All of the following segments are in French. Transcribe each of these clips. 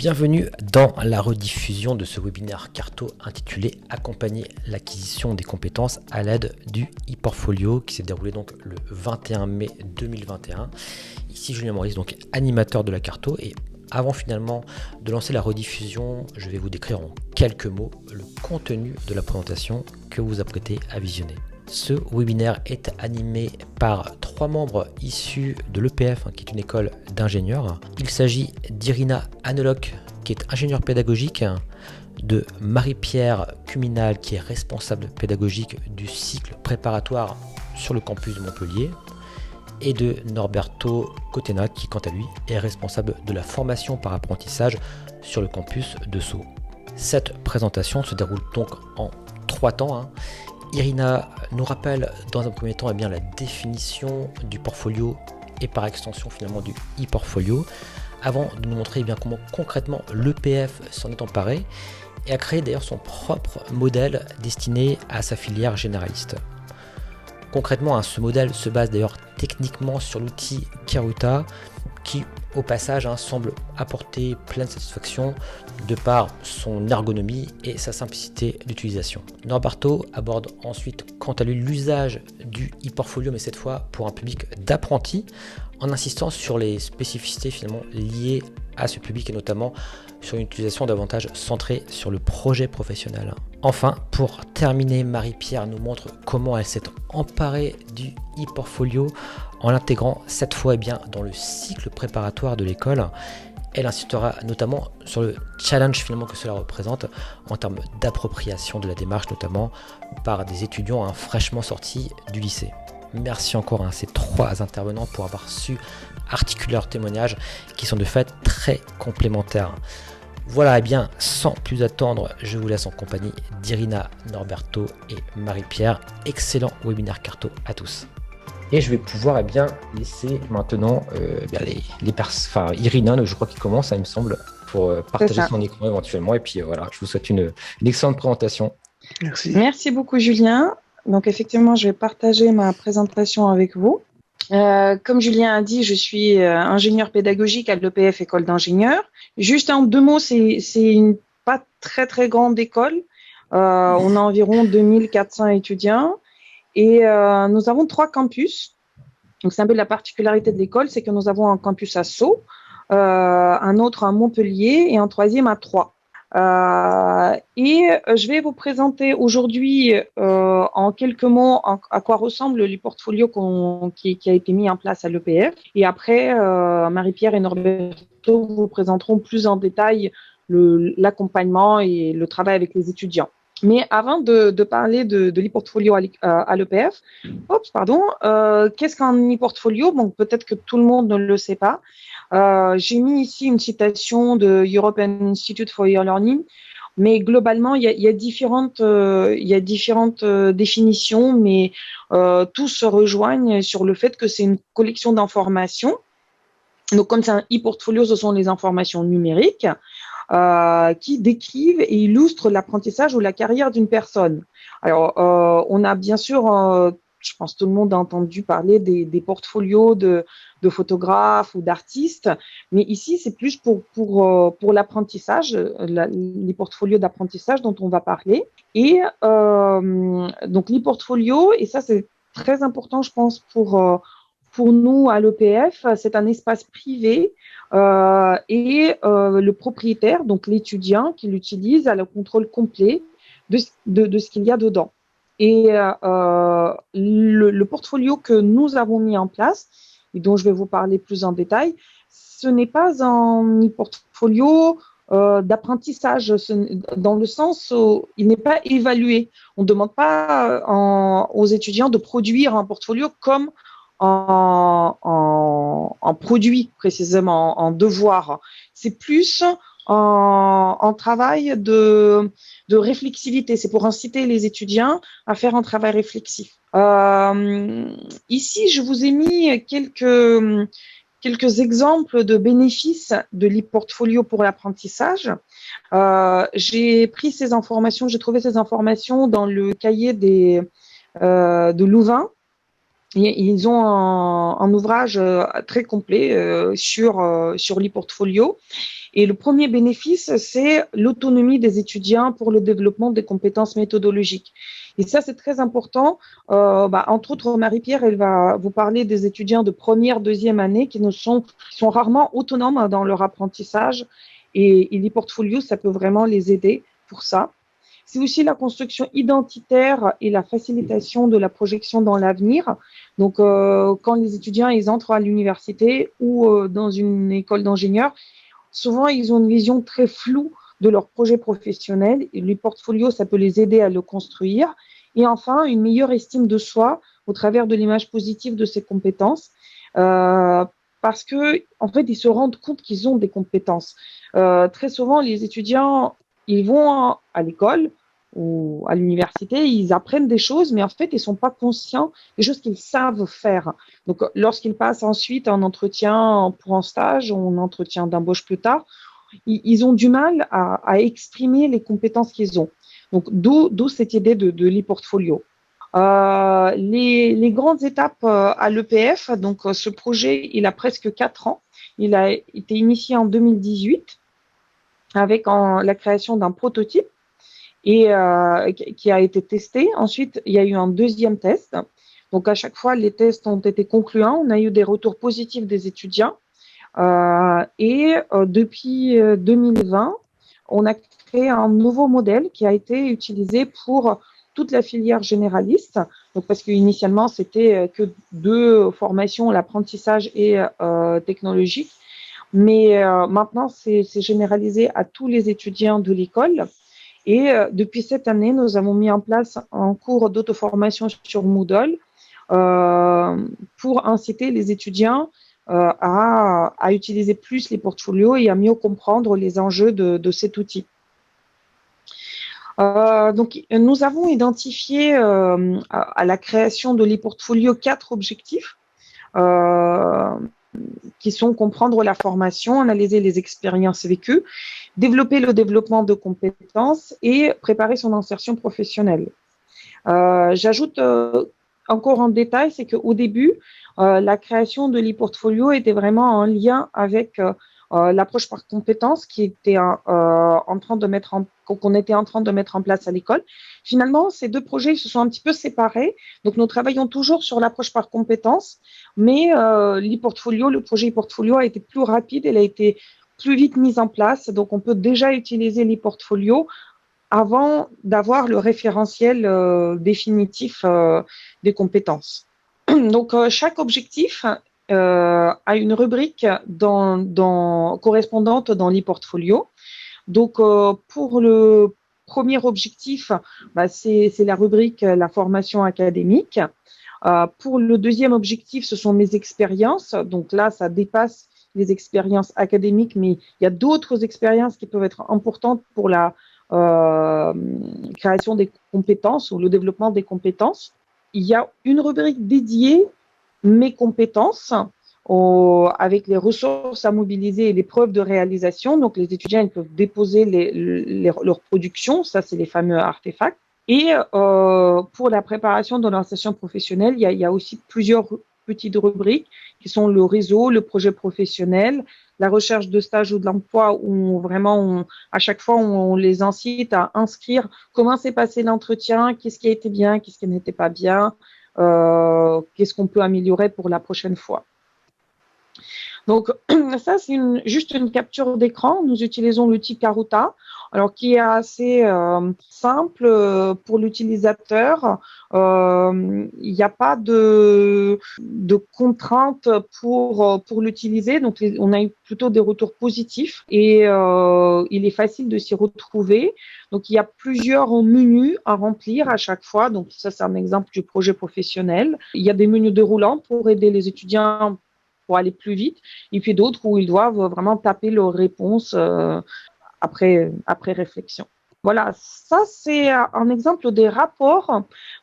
Bienvenue dans la rediffusion de ce webinaire Carto intitulé Accompagner l'acquisition des compétences à l'aide du e-portfolio qui s'est déroulé donc le 21 mai 2021. Ici Julien Maurice, donc animateur de la Carto, et avant finalement de lancer la rediffusion, je vais vous décrire en quelques mots le contenu de la présentation que vous apprêtez à visionner. Ce webinaire est animé par 3 membres issus de l'EPF, qui est une école d'ingénieurs. Il s'agit d'Irina Hanelock, qui est ingénieure pédagogique, de Marie-Pierre Cuminal, qui est responsable pédagogique du cycle préparatoire sur le campus de Montpellier, et de Norberto Cotena, qui quant à lui est responsable de la formation par apprentissage sur le campus de Sceaux. Cette présentation se déroule donc en 3 temps. Irina nous rappelle dans un premier temps la définition du portfolio et par extension finalement du e-portfolio, avant de nous montrer comment concrètement l'EPF s'en est emparé et a créé d'ailleurs son propre modèle destiné à sa filière généraliste. Concrètement, ce modèle se base d'ailleurs techniquement sur l'outil Karuta qui au passage semble apporter pleine satisfaction de par son ergonomie et sa simplicité d'utilisation. Norberto aborde ensuite quant à lui l'usage du e-portfolio, mais cette fois pour un public d'apprentis, en insistant sur les spécificités finalement liées à ce public et notamment sur une utilisation davantage centrée sur le projet professionnel. Enfin, pour terminer, Marie-Pierre nous montre comment elle s'est emparée du e-portfolio en l'intégrant cette fois dans le cycle préparatoire de l'école. Elle insistera notamment sur le challenge finalement que cela représente en termes d'appropriation de la démarche, notamment par des étudiants fraîchement sortis du lycée. Merci encore à ces 3 intervenants pour avoir su articuler leurs témoignages qui sont de fait très complémentaires. Voilà, sans plus attendre, je vous laisse en compagnie d'Irina, Norberto et Marie-Pierre. Excellent webinaire Carto à tous. Et je vais pouvoir laisser maintenant Irina, je crois qu'il commence, il me semble, pour partager son écran éventuellement. Et puis voilà, je vous souhaite une excellente présentation. Merci. Merci beaucoup Julien. Donc effectivement, je vais partager ma présentation avec vous. Comme Julien a dit, je suis ingénieur pédagogique à l'EPF École d'ingénieurs. Juste en 2 mots, c'est une pas très très grande école. On a environ 2400 étudiants et nous avons 3 campus. Donc c'est un peu la particularité de l'école, c'est que nous avons un campus à Sceaux, un autre à Montpellier et un 3e à Troyes. Et je vais vous présenter aujourd'hui en quelques mots à quoi ressemble le portfolio qui a été mis en place à l'EPF. Et après, Marie-Pierre et Norberto vous présenteront plus en détail l'accompagnement et le travail avec les étudiants. Mais avant de parler de l'e-portfolio à l'EPF, qu'est-ce qu'un e-portfolio? Bon, peut-être que tout le monde ne le sait pas. J'ai mis ici une citation de European Institute for Your Learning, mais globalement, il y a différentes définitions, mais tous se rejoignent sur le fait que c'est une collection d'informations. Donc, comme c'est un e-portfolio, ce sont les informations numériques qui décrivent et illustrent l'apprentissage ou la carrière d'une personne. Alors, on a bien sûr, je pense que tout le monde a entendu parler des portfolios de photographes ou d'artistes, mais ici, c'est plus pour l'apprentissage, les portfolios d'apprentissage dont on va parler. Et donc, les portfolios, et ça, c'est très important, je pense, pour nous à l'EPF, c'est un espace privé et le propriétaire, donc l'étudiant qui l'utilise, a le contrôle complet de ce qu'il y a dedans. Et le portfolio que nous avons mis en place, et dont je vais vous parler plus en détail, ce n'est pas un portfolio d'apprentissage, dans le sens où il n'est pas évalué. On ne demande pas aux étudiants de produire un portfolio comme en produit, précisément, en devoir. C'est plus en travail de réflexivité. C'est pour inciter les étudiants à faire un travail réflexif. Ici, je vous ai mis quelques exemples de bénéfices de l'e-portfolio pour l'apprentissage. J'ai trouvé ces informations dans le cahier de Louvain. Ils ont un ouvrage très complet sur l'e-portfolio. Et le premier bénéfice, c'est l'autonomie des étudiants pour le développement des compétences méthodologiques. Et ça, c'est très important. Entre autres, Marie-Pierre, elle va vous parler des étudiants de première, deuxième année qui sont rarement autonomes dans leur apprentissage. Et l'e-portfolio, ça peut vraiment les aider pour ça. C'est aussi la construction identitaire et la facilitation de la projection dans l'avenir. Donc, quand les étudiants ils entrent à l'université ou dans une école d'ingénieurs, souvent ils ont une vision très floue de leur projet professionnel. Et le portfolio, ça peut les aider à le construire. Et enfin, une meilleure estime de soi au travers de l'image positive de ses compétences. Parce que, en fait, ils se rendent compte qu'ils ont des compétences. Très souvent, les étudiants, ils vont à l'école ou à l'université, ils apprennent des choses, mais en fait, ils ne sont pas conscients des choses qu'ils savent faire. Donc, lorsqu'ils passent ensuite un entretien pour un stage ou un entretien d'embauche plus tard, ils ont du mal à exprimer les compétences qu'ils ont. Donc, d'où cette idée de l'e-portfolio. Les grandes étapes à l'EPF, donc ce projet, il a presque 4 ans. Il a été initié en 2018 avec la création d'un prototype et qui a été testé. Ensuite, il y a eu un deuxième test. Donc, à chaque fois, les tests ont été concluants. On a eu des retours positifs des étudiants. Depuis 2020, on a créé un nouveau modèle qui a été utilisé pour toute la filière généraliste. Donc, parce qu'initialement, c'était que 2 formations, l'apprentissage et technologique. Mais maintenant, c'est généralisé à tous les étudiants de l'école. Et depuis cette année, nous avons mis en place un cours d'auto-formation sur Moodle pour inciter les étudiants à utiliser plus les portfolios et à mieux comprendre les enjeux de cet outil. Donc, nous avons identifié à la création de l'e-portfolio 4 objectifs qui sont comprendre la formation, analyser les expériences vécues, développer le développement de compétences et préparer son insertion professionnelle. J'ajoute encore en détail, c'est qu'au début, la création de l'e-portfolio était vraiment en lien avec l'approche par compétences qu'on était en train de mettre en place à l'école. Finalement, ces 2 projets se sont un petit peu séparés. Donc, nous travaillons toujours sur l'approche par compétences, mais le projet e-portfolio a été plus rapide, il a été plus vite mis en place. Donc, on peut déjà utiliser l'e-portfolio avant d'avoir le référentiel définitif des compétences. Donc, chaque objectif a une rubrique correspondante dans l'e-portfolio. Donc, pour le premier objectif, c'est la rubrique la formation académique. Pour le deuxième objectif, ce sont mes expériences. Donc là, ça dépasse les expériences académiques, mais il y a d'autres expériences qui peuvent être importantes pour la création des compétences ou le développement des compétences. Il y a une rubrique dédiée mes compétences avec les ressources à mobiliser et les preuves de réalisation. Donc, les étudiants ils peuvent déposer leur production, ça c'est les fameux artefacts. Et pour la préparation de leur session professionnelle, il y a aussi plusieurs petites rubriques qui sont le réseau, le projet professionnel, la recherche de stage ou de l'emploi, où vraiment, à chaque fois, on les incite à inscrire comment s'est passé l'entretien, qu'est-ce qui a été bien, qu'est-ce qui n'était pas bien, qu'est-ce qu'on peut améliorer pour la prochaine fois. Donc, ça, c'est juste une capture d'écran. Nous utilisons l'outil Karuta, alors qui est assez simple pour l'utilisateur. Il n'y a pas de contraintes pour l'utiliser. Donc, on a eu plutôt des retours positifs et il est facile de s'y retrouver. Donc, il y a plusieurs menus à remplir à chaque fois. Donc, ça, c'est un exemple du projet professionnel. Il y a des menus déroulants pour aider les étudiants pour aller plus vite, et puis d'autres où ils doivent vraiment taper leurs réponses après réflexion. Voilà, ça c'est un exemple des rapports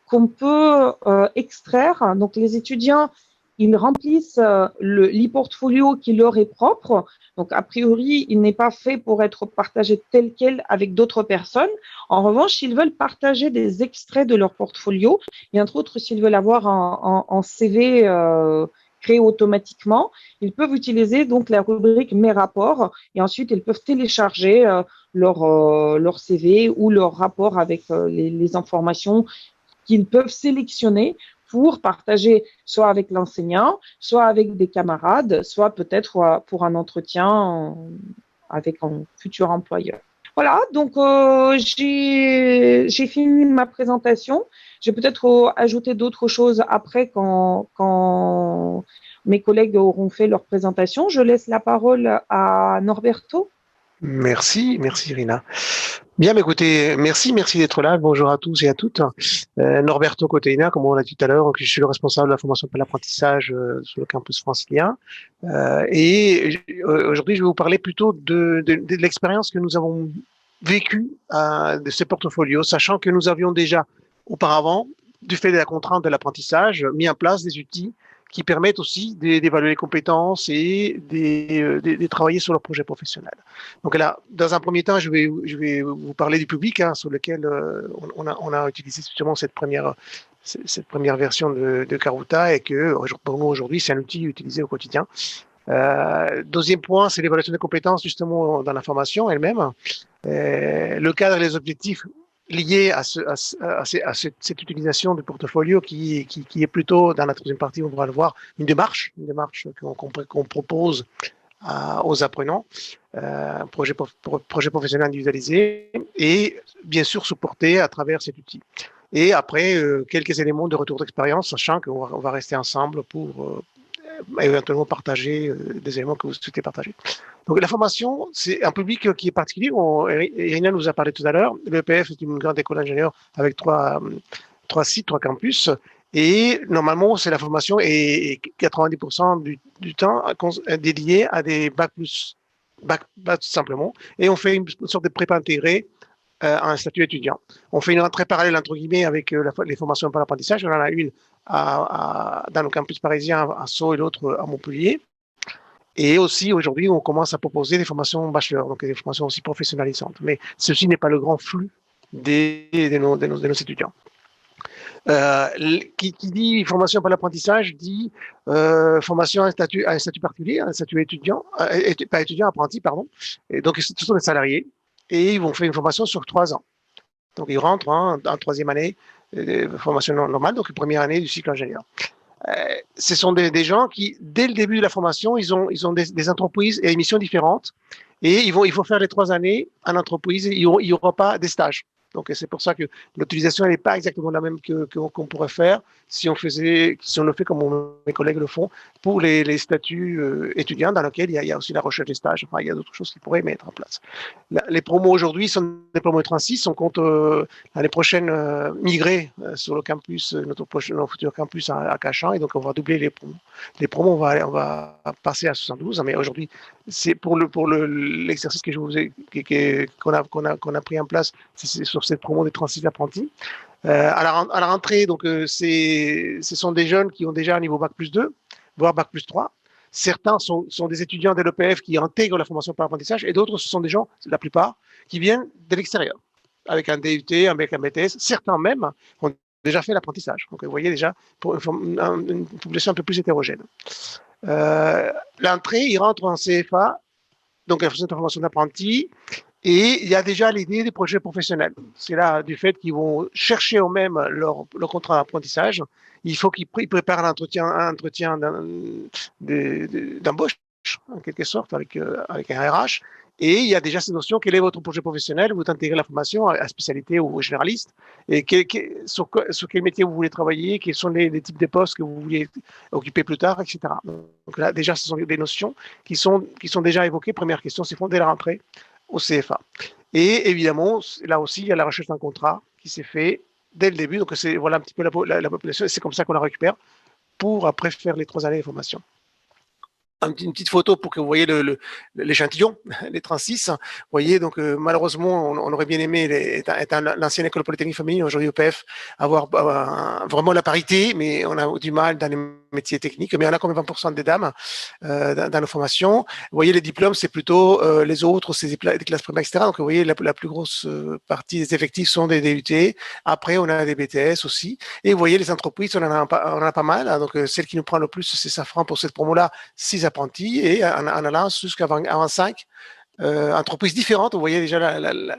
qu'on peut extraire. Donc les étudiants, ils remplissent l'e-portfolio qui leur est propre. Donc, a priori, il n'est pas fait pour être partagé tel quel avec d'autres personnes. En revanche, s'ils veulent partager des extraits de leur portfolio, et entre autres, s'ils veulent avoir un CV créé automatiquement, ils peuvent utiliser donc la rubrique Mes rapports et ensuite ils peuvent télécharger leur CV ou leur rapport avec les informations qu'ils peuvent sélectionner pour partager soit avec l'enseignant, soit avec des camarades, soit peut-être pour un entretien avec un futur employeur. Voilà, donc j'ai fini ma présentation. Je vais peut-être ajouter d'autres choses après quand mes collègues auront fait leur présentation. Je laisse la parole à Norberto. Merci Irina. Bien, mais écoutez, merci d'être là. Bonjour à tous et à toutes. Norberto Coteina, comme on l'a dit tout à l'heure, je suis le responsable de la formation pour l'apprentissage sur le campus francilien. Aujourd'hui, je vais vous parler plutôt de l'expérience que nous avons vécue de ces portfolios, sachant que nous avions déjà auparavant, du fait de la contrainte de l'apprentissage, mis en place des outils qui permettent aussi d'évaluer les compétences et de travailler sur leur projet professionnel. Donc là, dans un premier temps, je vais vous parler du public sur lequel on a utilisé justement cette première version de Karuta et que pour nous aujourd'hui, c'est un outil utilisé au quotidien. Deuxième point, c'est l'évaluation des compétences justement dans la formation elle-même. Le cadre et les objectifs liés à cette utilisation du portfolio qui est plutôt, dans la troisième partie, on va le voir, une démarche qu'on propose aux apprenants, projet professionnel individualisé et bien sûr supporté à travers cet outil. Et après, quelques éléments de retour d'expérience, sachant qu'on va rester ensemble pour éventuellement partager des éléments que vous souhaitez partager. Donc la formation, c'est un public qui est particulier. Irina nous a parlé tout à l'heure. L'EPF est une grande école d'ingénieurs avec trois sites, 3 campus. Et normalement, c'est la formation et 90% du temps dédié à des bac tout simplement. Et on fait une sorte de prépa intégrée à un statut étudiant. On fait une entrée parallèle, entre guillemets, avec les formations par l'apprentissage. On en a une dans le campus parisien à Sceaux et l'autre à Montpellier. Et aussi, aujourd'hui, on commence à proposer des formations bachelor, donc des formations aussi professionnalisantes. Mais ceci n'est pas le grand flux de nos étudiants. Qui dit formation par l'apprentissage dit formation à un statut particulier, un statut étudiant, pas étudiant, apprenti, pardon. Et donc, ce sont des salariés et ils vont faire une formation sur 3 ans. Donc, ils rentrent en troisième année de formation normale, donc première année du cycle ingénieur. Ce sont des gens qui, dès le début de la formation, ils ont des entreprises et des missions différentes et il faut faire les 3 années en entreprise. Il n'y aura pas des stages. Donc, c'est pour ça que l'utilisation n'est pas exactement la même qu'on pourrait faire si on le fait comme mes collègues le font pour les statuts étudiants dans lesquels il y a aussi la recherche des stages. Enfin, il y a d'autres choses qui pourraient mettre en place. Les promos aujourd'hui sont des promos 36. On compte l'année prochaine migrer sur le campus, notre futur campus à Cachan, et donc on va doubler les promos. Les promos, on va passer à 72, mais aujourd'hui, c'est pour l'exercice que je vous ai, qu'on a pris en place, c'est sur cette promo des 36 apprentis. À la rentrée, donc, ce sont des jeunes qui ont déjà un niveau Bac plus 2, voire Bac plus 3. Certains sont des étudiants de l'EPF qui intègrent la formation par apprentissage et d'autres, ce sont des gens, la plupart, qui viennent de l'extérieur, avec un DUT, avec un BTS. Certains même ont déjà fait l'apprentissage. Donc, vous voyez déjà pour une population un peu plus hétérogène. L'entrée, ils rentrent en CFA, donc la formation d'apprenti, et il y a déjà l'idée des projets professionnels. C'est là du fait qu'ils vont chercher eux-mêmes leur contrat d'apprentissage. Il faut qu'ils préparent un entretien d'embauche, en quelque sorte, avec un RH. Et il y a déjà cette notion, quel est votre projet professionnel, vous intégrez la formation à spécialité ou généraliste, et sur quel métier vous voulez travailler, quels sont les types de postes que vous voulez occuper plus tard, etc. Donc là, déjà, ce sont des notions qui sont déjà évoquées. Première question, c'est dès la rentrée au CFA. Et évidemment, là aussi, il y a la recherche d'un contrat qui s'est fait dès le début. Donc, voilà un petit peu la population, et c'est comme ça qu'on la récupère pour après faire les 3 années de formation. une petite photo pour que vous voyez l'échantillon, les 36. Vous voyez, donc malheureusement, on aurait bien aimé, étant l'ancienne école polytechnique féminine, aujourd'hui EPF, avoir vraiment la parité, mais on a du mal dans les métiers techniques. Mais on a quand même 20% des dames dans nos formations. Vous voyez, les diplômes, c'est plutôt les autres, c'est des classes primaires, etc. Donc vous voyez, la plus grosse partie des effectifs sont des DUT. Après, on a des BTS aussi. Et vous voyez, les entreprises, on en a pas mal. Donc celle qui nous prend le plus, c'est Safran pour cette promo-là, 6 apprentis, et en allant jusqu'à 25 entreprises différentes. Vous voyez déjà un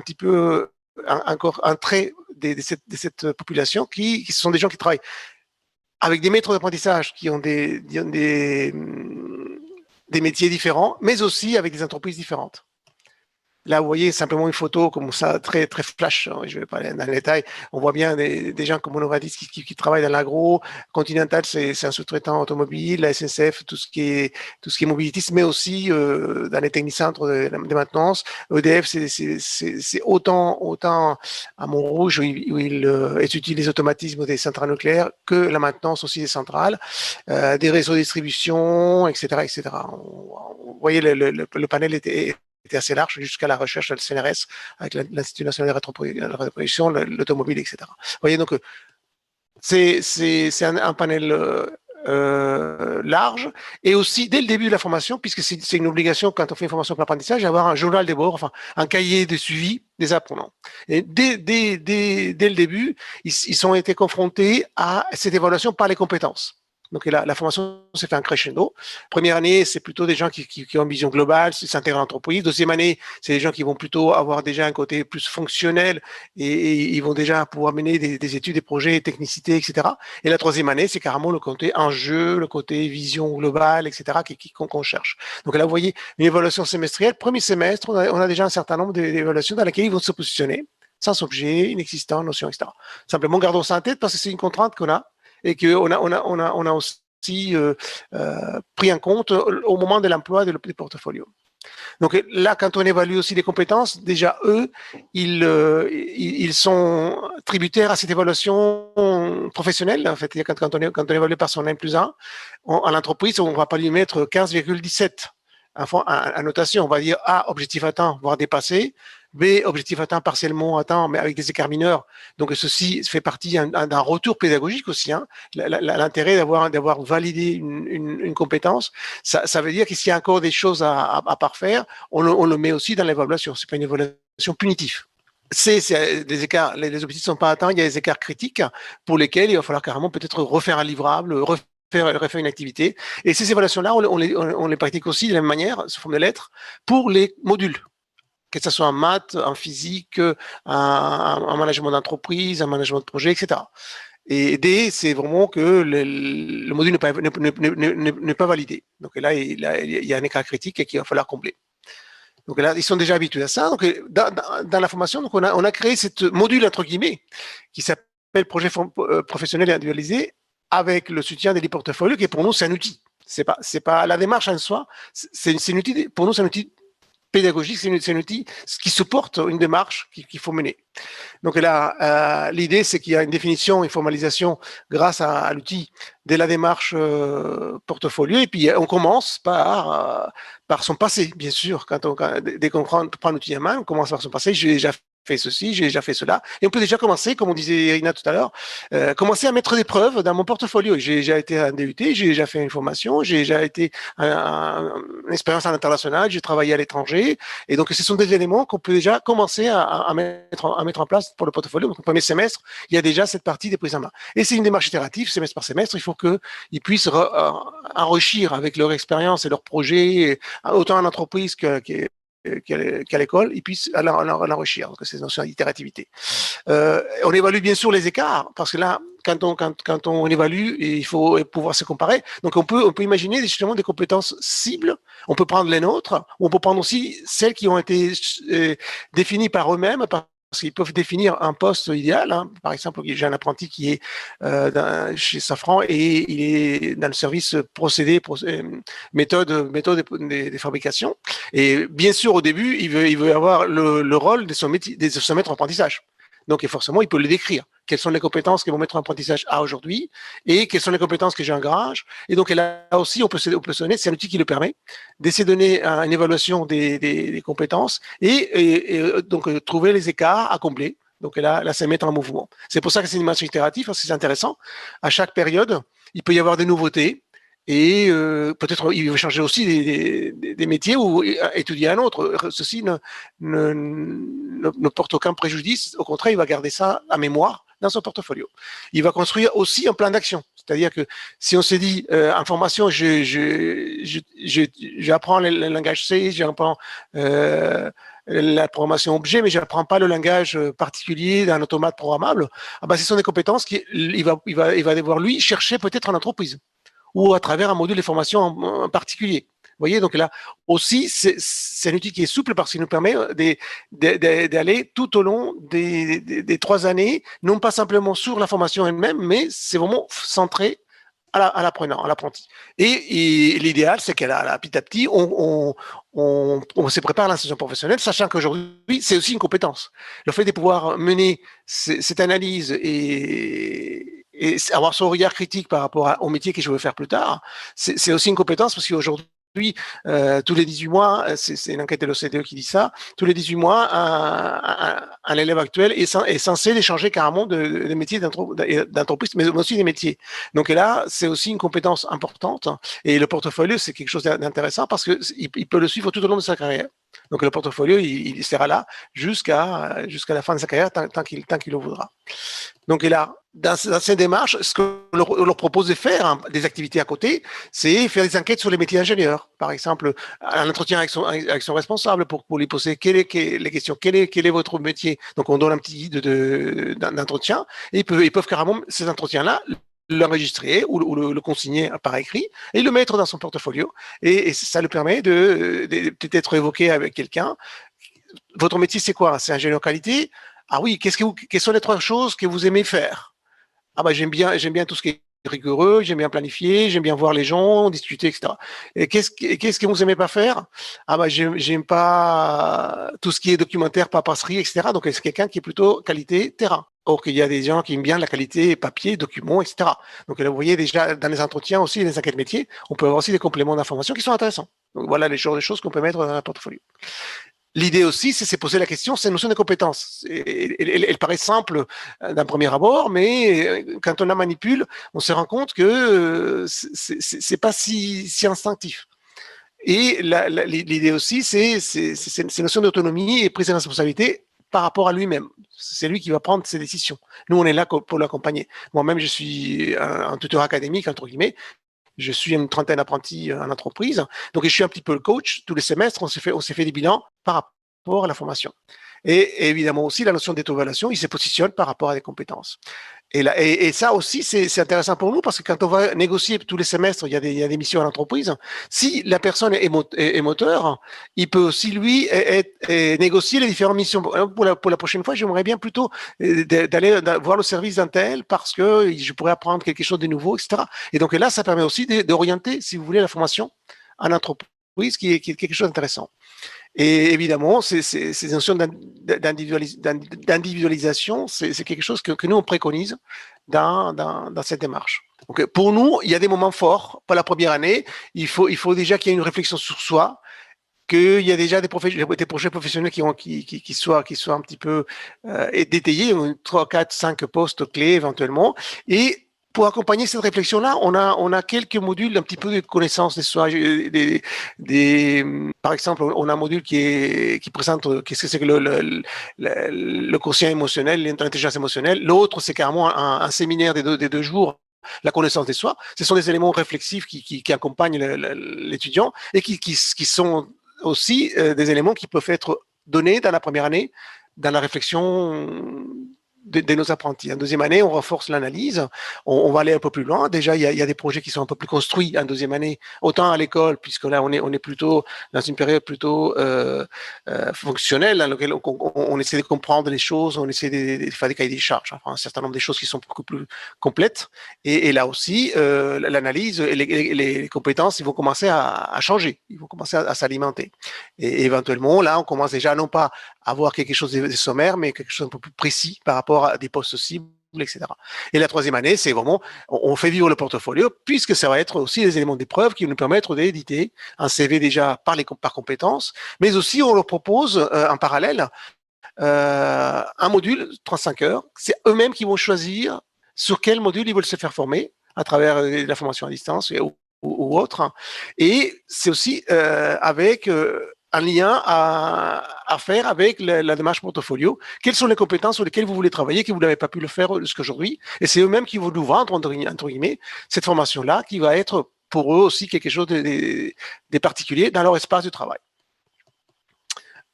petit peu encore un trait de cette population qui sont des gens qui travaillent avec des maîtres d'apprentissage qui ont des métiers différents, mais aussi avec des entreprises différentes. Là, vous voyez simplement une photo comme ça, très, très flash. Je ne vais pas aller dans les détails. On voit bien des gens comme Monoradis qui travaillent dans l'agro. Continental, c'est un sous-traitant automobile. La SNCF, tout ce qui est mobilitiste, mais aussi dans les technicentres de maintenance. EDF, c'est autant à Montrouge où il étudie les automatismes des centrales nucléaires que la maintenance aussi des centrales, des réseaux de distribution, etc., etc. Vous voyez, le panel était assez large jusqu'à la recherche de la CNRS avec l'Institut national de rétroprojection, l'automobile, etc. Vous voyez, donc c'est un panel large, et aussi dès le début de la formation, puisque c'est une obligation quand on fait une formation pour l'apprentissage, d'avoir un journal de bord, enfin un cahier de suivi des apprenants. Et dès le début, ils ont été confrontés à cette évaluation par les compétences. Donc la formation s'est fait un crescendo. Première année, c'est plutôt des gens qui ont une vision globale, qui s'intègrent à l'entreprise. Deuxième année, c'est des gens qui vont plutôt avoir déjà un côté plus fonctionnel, et ils vont déjà pouvoir mener des études, des projets, technicité, etc. Et la troisième année, c'est carrément le côté enjeu, le côté vision globale, etc. qu'on cherche. Donc là, vous voyez une évaluation semestrielle. Premier semestre, on a déjà un certain nombre d'évaluations dans lesquelles ils vont se positionner, sans objet, inexistant, notion, etc. Simplement, gardons ça en tête parce que c'est une contrainte qu'on a, et qu'on a aussi pris en compte au moment de l'emploi des portfolios. Donc là, quand on évalue aussi les compétences, déjà eux, ils sont tributaires à cette évaluation professionnelle. En fait, quand on évalue par son N+1, à l'entreprise, on ne va pas lui mettre 15,17 en notation. On va dire A, objectif atteint, voire dépassé. B, objectif atteint, partiellement atteint, mais avec des écarts mineurs. Donc ceci fait partie d'un retour pédagogique aussi. L'intérêt d'avoir validé une compétence, ça veut dire que s'il y a encore des choses à parfaire, on le met aussi dans l'évaluation. C'est pas une évaluation punitive. Des écarts, les objectifs ne sont pas atteints, il y a des écarts critiques pour lesquels il va falloir carrément peut-être refaire un livrable, refaire une activité. Et ces évaluations-là, on les pratique aussi de la même manière, sous forme de lettres, pour les modules. Que ce soit en maths, en physique, en management d'entreprise, en management de projet, etc. Et D, c'est vraiment que le module n'est pas validé. Donc là, il y a un écart critique qu'il va falloir combler. Donc là, ils sont déjà habitués à ça. Donc dans la formation, donc on a créé ce module entre guillemets qui s'appelle projet professionnel et individualisé, avec le soutien des portfolios, qui pour nous c'est un outil. C'est pas la démarche en soi. C'est un outil. Pour nous, c'est un outil pédagogique, c'est un outil qui supporte une démarche qu'il faut mener. Donc là, l'idée, c'est qu'il y a une définition, une formalisation grâce à l'outil de la démarche portfolio, et puis on commence par son passé, bien sûr. Dès qu'on prend l'outil en main, on commence par son passé. J'ai déjà fait ceci, j'ai déjà fait cela. Et on peut déjà commencer, comme on disait Irina tout à l'heure, commencer à mettre des preuves dans mon portfolio. J'ai déjà été à un DUT, j'ai déjà fait une formation, j'ai déjà été une expérience à l'international, j'ai travaillé à l'étranger. Et donc, ce sont des éléments qu'on peut déjà commencer à mettre en place pour le portfolio. Donc, au premier semestre, il y a déjà cette partie des prises en main. Et c'est une démarche itérative, semestre par semestre. Il faut qu'ils puissent enrichir avec leur expérience et leurs projets, autant en entreprise qu'à l'école, ils puissent l'enrichir. Donc, c'est une notion d'itérativité. On évalue bien sûr les écarts, parce que là, quand on évalue, il faut pouvoir se comparer. Donc, on peut imaginer justement des compétences cibles. On peut prendre les nôtres, ou on peut prendre aussi celles qui ont été définies par eux-mêmes, parce qu'ils peuvent définir un poste idéal. Par exemple, j'ai un apprenti qui est chez Safran, et il est dans le service méthode des fabrications. Et bien sûr, au début, il veut avoir le rôle de son maître d'apprentissage. Donc, et forcément, il peut le décrire. Quelles sont les compétences qui vont mettre en apprentissage à aujourd'hui et quelles sont les compétences que j'ai en garage. Et donc, là aussi, on peut se donner, c'est un outil qui le permet, d'essayer de donner une évaluation des compétences et donc trouver les écarts à combler. Donc là, c'est mettre en mouvement. C'est pour ça que c'est une animation itérative, parce que c'est intéressant. À chaque période, il peut y avoir des nouveautés. Et peut-être il va changer aussi des métiers ou étudier un autre. Ceci ne porte aucun préjudice. Au contraire, il va garder ça à mémoire dans son portfolio. Il va construire aussi un plan d'action. C'est-à-dire que si on se dit en formation, j'apprends le langage C, j'apprends la programmation objet, mais je n'apprends pas le langage particulier d'un automate programmable, ah ben, ce sont des compétences qu'il va devoir, lui, chercher peut-être en entreprise ou à travers un module de formation en particulier. Vous voyez, donc là aussi, c'est un outil qui est souple parce qu'il nous permet d'aller tout au long des 3 années, non pas simplement sur la formation elle-même, mais c'est vraiment centré à l'apprenant, à l'apprenti. Et l'idéal, c'est qu'à petit à petit, on se prépare à l'insertion professionnelle, sachant qu'aujourd'hui, c'est aussi une compétence. Le fait de pouvoir mener cette analyse et avoir son regard critique par rapport au métier que je veux faire plus tard, c'est aussi une compétence parce qu'aujourd'hui, tous les 18 mois, c'est une enquête de l'OCDE qui dit ça, tous les 18 mois, un élève actuel est censé échanger carrément de métiers d'entreprise, mais aussi des métiers. Donc là, c'est aussi une compétence importante. Et le portfolio, c'est quelque chose d'intéressant parce qu'il peut le suivre tout au long de sa carrière. Donc le portfolio, il sera là jusqu'à la fin de sa carrière, tant qu'il le voudra. Donc là, dans ces démarches, ce qu'on leur propose de faire, hein, des activités à côté, c'est faire des enquêtes sur les métiers d'ingénieur. Par exemple, un entretien avec son responsable pour lui poser les questions. Quel est votre métier? Donc on donne un petit guide d'entretien et ils peuvent carrément, ces entretiens-là, l'enregistrer ou le consigner par écrit et le mettre dans son portfolio. Et ça le permet de peut-être évoquer avec quelqu'un. Votre métier, c'est quoi? C'est ingénieur qualité? Ah oui, quelles sont les 3 choses que vous aimez faire? Ah bah j'aime bien tout ce qui est rigoureux, j'aime bien planifier, j'aime bien voir les gens, discuter, etc. Et qu'est-ce que vous aimez pas faire? Ah bah j'aime pas tout ce qui est documentaire, papasserie, etc. Donc c'est quelqu'un qui est plutôt qualité terrain. Or qu'il y a des gens qui aiment bien la qualité papier, documents, etc. Donc là, vous voyez déjà dans les entretiens aussi, les enquêtes métiers, on peut avoir aussi des compléments d'information qui sont intéressants. Donc voilà les choses qu'on peut mettre dans un portfolio. L'idée aussi, c'est poser la question, c'est une notion de compétence. Elle paraît simple d'un premier abord, mais quand on la manipule, on se rend compte que c'est pas si instinctif. Et l'idée aussi, c'est une notion d'autonomie et prise de responsabilité par rapport à lui-même. C'est lui qui va prendre ses décisions. Nous, on est là pour l'accompagner. Moi-même, je suis un tuteur académique, entre guillemets. Je suis une 30aine d'apprentis en entreprise. Donc, je suis un petit peu le coach. Tous les semestres, on s'est fait des bilans par rapport à la formation. Et évidemment aussi, la notion d'auto-évaluation, il se positionne par rapport à des compétences. Et ça aussi, c'est intéressant pour nous parce que quand on va négocier tous les semestres, il y a des missions à l'entreprise. Si la personne est moteur, il peut aussi, lui, négocier les différentes missions. Pour la prochaine fois, j'aimerais bien plutôt d'aller voir le service d'un tel parce que je pourrais apprendre quelque chose de nouveau, etc. Et donc là, ça permet aussi d'orienter, si vous voulez, la formation en entreprise, qui est quelque chose d'intéressant. Et évidemment, ces notions d'individualisation, c'est quelque chose que nous, on préconise dans cette démarche. Donc, pour nous, il y a des moments forts. Pour la première année, il faut déjà qu'il y ait une réflexion sur soi, qu'il y a déjà des projets professionnels qui soient un petit peu détaillés, 3, 4, 5 postes clés éventuellement. Et pour accompagner cette réflexion-là, on a quelques modules, un petit peu de connaissances par exemple, on a un module qui présente qu'est-ce que c'est que le quotient émotionnel, l'intelligence émotionnelle. L'autre, c'est carrément un séminaire des 2 jours, la connaissance de soi. Ce sont des éléments réflexifs qui accompagnent l'étudiant et qui sont aussi des éléments qui peuvent être donnés dans la première année, dans la réflexion de nos apprentis. En deuxième année, on renforce l'analyse, on va aller un peu plus loin. Déjà, il y a des projets qui sont un peu plus construits en deuxième année, autant à l'école, puisque là, on est plutôt dans une période plutôt fonctionnelle, dans laquelle on essaie de comprendre les choses, on essaie de faire des cahiers des charges, enfin, un certain nombre de choses qui sont beaucoup plus complètes. Et là aussi, l'analyse et les compétences, ils vont commencer à changer, ils vont commencer à s'alimenter. Et éventuellement, là, on commence déjà non pas avoir quelque chose de sommaire, mais quelque chose un peu plus précis par rapport à des postes cibles, etc. Et la troisième année, c'est vraiment, on fait vivre le portfolio, puisque ça va être aussi des éléments d'épreuve qui vont nous permettre d'éditer un CV déjà par compétences, mais aussi on leur propose en parallèle un module 35 heures. C'est eux-mêmes qui vont choisir sur quel module ils veulent se faire former à travers la formation à distance ou autre. Et c'est aussi avec un lien à faire avec la démarche portfolio. Quelles sont les compétences sur lesquelles vous voulez travailler, que vous n'avez pas pu le faire jusqu'à aujourd'hui. Et c'est eux-mêmes qui vont nous vendre, entre guillemets, cette formation-là qui va être pour eux aussi quelque chose de particulier dans leur espace de travail.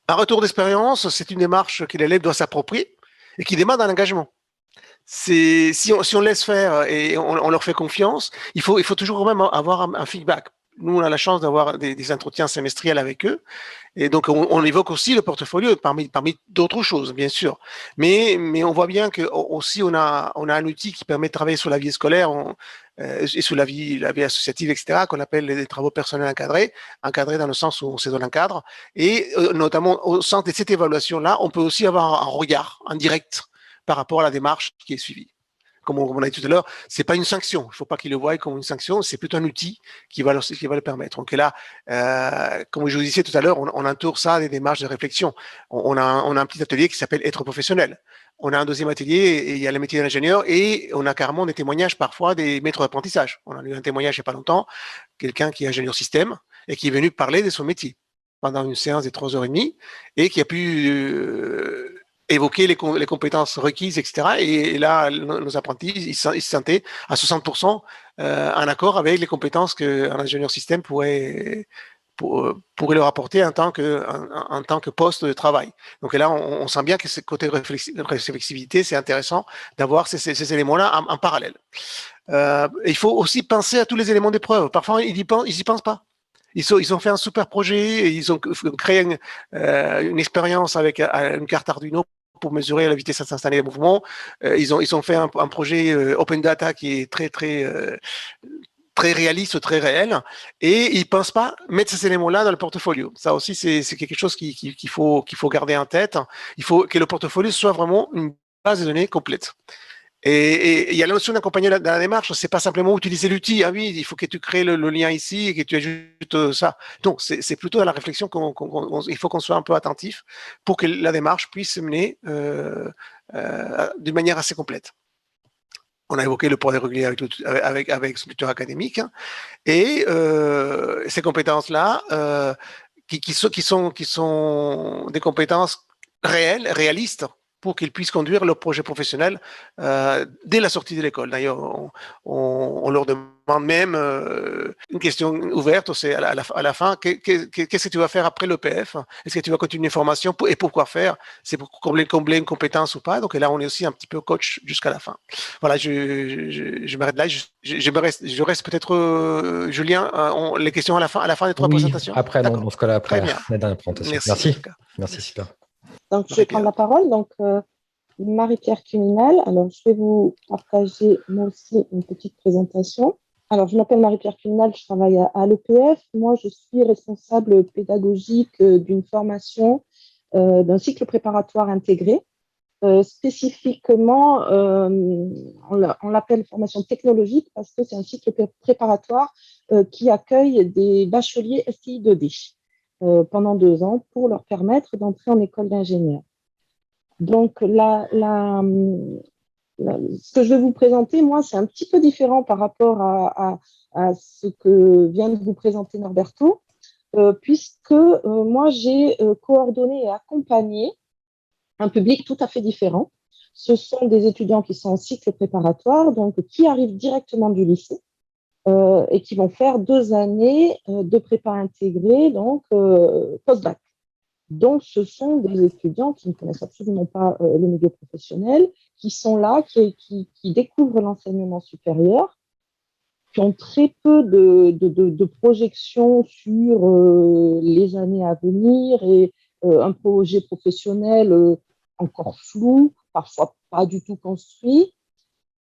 Un retour d'expérience, c'est une démarche que l'élève doit s'approprier et qui demande un engagement. Si on laisse faire et on leur fait confiance, il faut toujours quand même avoir un feedback. Nous, on a la chance d'avoir des entretiens semestriels avec eux. Et donc, on évoque aussi le portfolio parmi d'autres choses, bien sûr. Mais on voit bien que aussi, on a un outil qui permet de travailler sur la vie scolaire et sur la vie associative, etc., qu'on appelle les travaux personnels encadrés dans le sens où on se donne un cadre. Et notamment, au centre de cette évaluation-là, on peut aussi avoir un regard en direct par rapport à la démarche qui est suivie. Comme on a dit tout à l'heure, c'est pas une sanction. Il faut pas qu'ils le voient comme une sanction. C'est plutôt un outil qui va le permettre. Donc là, comme je vous disais tout à l'heure, on entoure ça des démarches de réflexion. On a un petit atelier qui s'appelle Être professionnel. On a un deuxième atelier, et il y a le métier d'ingénieur, et on a carrément des témoignages parfois des maîtres d'apprentissage. On a eu un témoignage il n'y a pas longtemps, quelqu'un qui est ingénieur système et qui est venu parler de son métier pendant une séance de 3h30 et qui a pu évoquer les compétences requises, etc. Et là, nos apprentis, ils se sentaient à 60% en accord avec les compétences qu'un ingénieur système pourrait leur apporter en tant que poste de travail. Donc là, on sent bien que ce côté réflexivité, c'est intéressant d'avoir ces éléments-là en parallèle. Il faut aussi penser à tous les éléments d'épreuve. Parfois, ils y pensent pas. Ils ont fait un super projet, ils ont créé une expérience avec une carte Arduino pour mesurer la vitesse instantanée des mouvements. Ils ont fait un projet Open Data qui est très réaliste, très réel, et ils ne pensent pas mettre ces éléments-là dans le portfolio. Ça aussi, c'est quelque chose qu'il faut garder en tête. Il faut que le portfolio soit vraiment une base de données complète. Et il y a la notion d'accompagner dans la démarche, c'est pas simplement utiliser l'outil. Ah oui, il faut que tu crées le lien ici et que tu ajoutes ça. Donc, c'est plutôt dans la réflexion il faut qu'on soit un peu attentif pour que la démarche puisse se mener d'une manière assez complète. On a évoqué le point régulier avec structure académique, et ces compétences-là, qui sont des compétences réelles, réalistes, pour qu'ils puissent conduire leur projet professionnel dès la sortie de l'école. D'ailleurs, on leur demande même une question ouverte, c'est à la fin, qu'est-ce que tu vas faire après l'EPF? Est-ce que tu vas continuer une formation et pourquoi faire? C'est pour combler une compétence ou pas? Donc là, on est aussi un petit peu coach jusqu'à la fin. Voilà, je m'arrête là. Je reste peut-être, Julien, les questions à la fin des 3 présentations? Après, dans ce cas-là, après Très bien. la dernière présentation. Merci. Merci, super. Donc, je vais prendre la parole. Donc, Marie-Pierre Cuminal. Alors, je vais vous partager moi aussi une petite présentation. Alors, je m'appelle Marie-Pierre Cuminal, je travaille à l'EPF. Moi, je suis responsable pédagogique d'une formation d'un cycle préparatoire intégré. Spécifiquement, on l'appelle formation technologique parce que c'est un cycle préparatoire qui accueille des bacheliers STI 2D pendant 2 ans pour leur permettre d'entrer en école d'ingénieur. Donc, ce que je vais vous présenter, moi, c'est un petit peu différent par rapport à ce que vient de vous présenter Norberto, puisque moi, j'ai coordonné et accompagné un public tout à fait différent. Ce sont des étudiants qui sont en cycle préparatoire, donc qui arrivent directement du lycée et qui vont faire 2 années de prépa intégrée, donc post-bac. Donc, ce sont des étudiants qui ne connaissent absolument pas le milieu professionnel, qui sont là, qui découvrent l'enseignement supérieur, qui ont très peu de projections sur les années à venir et un projet professionnel encore flou, parfois pas du tout construit.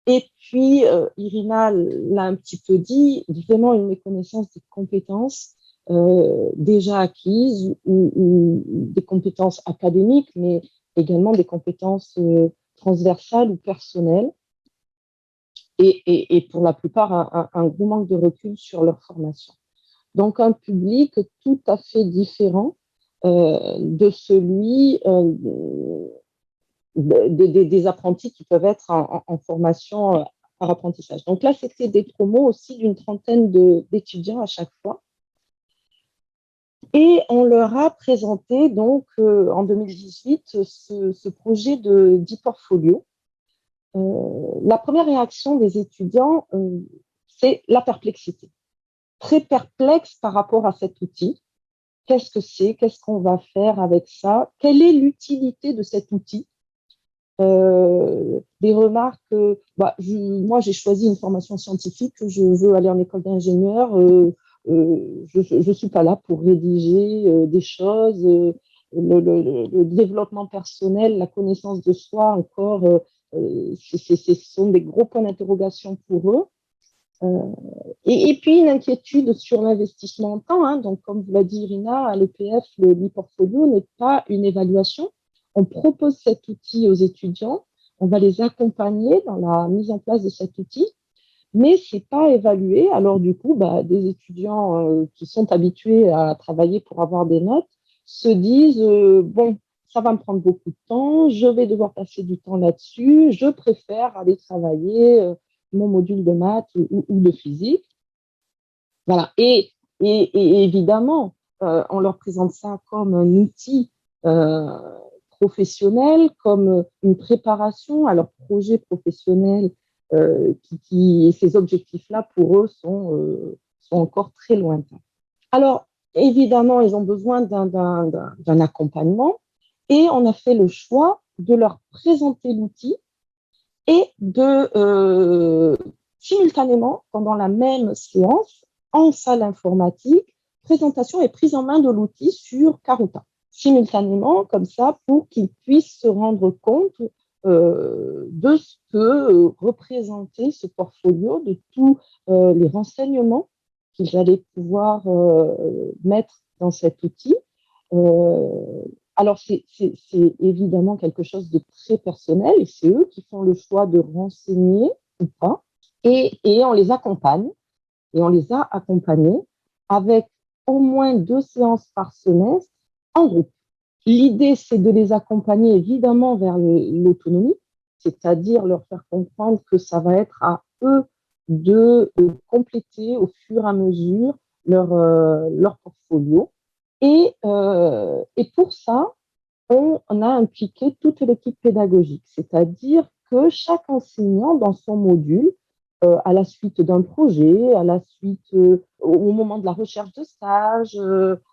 Et puis, Irina l'a un petit peu dit, vraiment une méconnaissance des compétences déjà acquises ou des compétences académiques, mais également des compétences transversales ou personnelles. Et pour la plupart, un gros manque de recul sur leur formation. Donc, un public tout à fait différent de celui des apprentis qui peuvent être en formation par apprentissage. Donc là, c'était des promos aussi d'une trentaine d'étudiants à chaque fois. Et on leur a présenté donc en 2018 ce projet d'e-portfolio. La première réaction des étudiants, c'est la perplexité. Très perplexe par rapport à cet outil. Qu'est-ce que c'est? Qu'est-ce qu'on va faire avec ça? Quelle est l'utilité de cet outil? Des remarques, moi j'ai choisi une formation scientifique, je veux aller en école d'ingénieur, je suis pas là pour rédiger des choses, le développement personnel, la connaissance de soi encore, ce sont des gros points d'interrogation pour eux. Et puis une inquiétude sur l'investissement en temps, hein. Donc comme vous l'a dit Irina, à l'EPF, l'e-portfolio n'est pas une évaluation. On propose cet outil aux étudiants, on va les accompagner dans la mise en place de cet outil, mais c'est pas évalué. Alors du coup, des étudiants qui sont habitués à travailler pour avoir des notes se disent bon, ça va me prendre beaucoup de temps, je vais devoir passer du temps là-dessus, je préfère aller travailler mon module de maths ou de physique. Voilà. Et évidemment, on leur présente ça comme un outil professionnel, comme une préparation à leur projet professionnel, et ces objectifs-là, pour eux, sont encore très lointains. Alors, évidemment, ils ont besoin d'un accompagnement et on a fait le choix de leur présenter l'outil et de simultanément, pendant la même séance, en salle informatique, présentation et prise en main de l'outil sur Karuta. Simultanément, comme ça, pour qu'ils puissent se rendre compte de ce que représentait ce portfolio, de tous les renseignements qu'ils allaient pouvoir mettre dans cet outil. Alors, c'est évidemment quelque chose de très personnel et c'est eux qui font le choix de renseigner ou pas. Et on les accompagne et on les a accompagnés avec au moins 2 séances par semestre en groupe. L'idée, c'est de les accompagner évidemment vers l'autonomie, c'est-à-dire leur faire comprendre que ça va être à eux de compléter au fur et à mesure leur portfolio. Et pour ça, on a impliqué toute l'équipe pédagogique, c'est-à-dire que chaque enseignant dans son module, à la suite d'un projet, à la suite, au moment de la recherche de stage,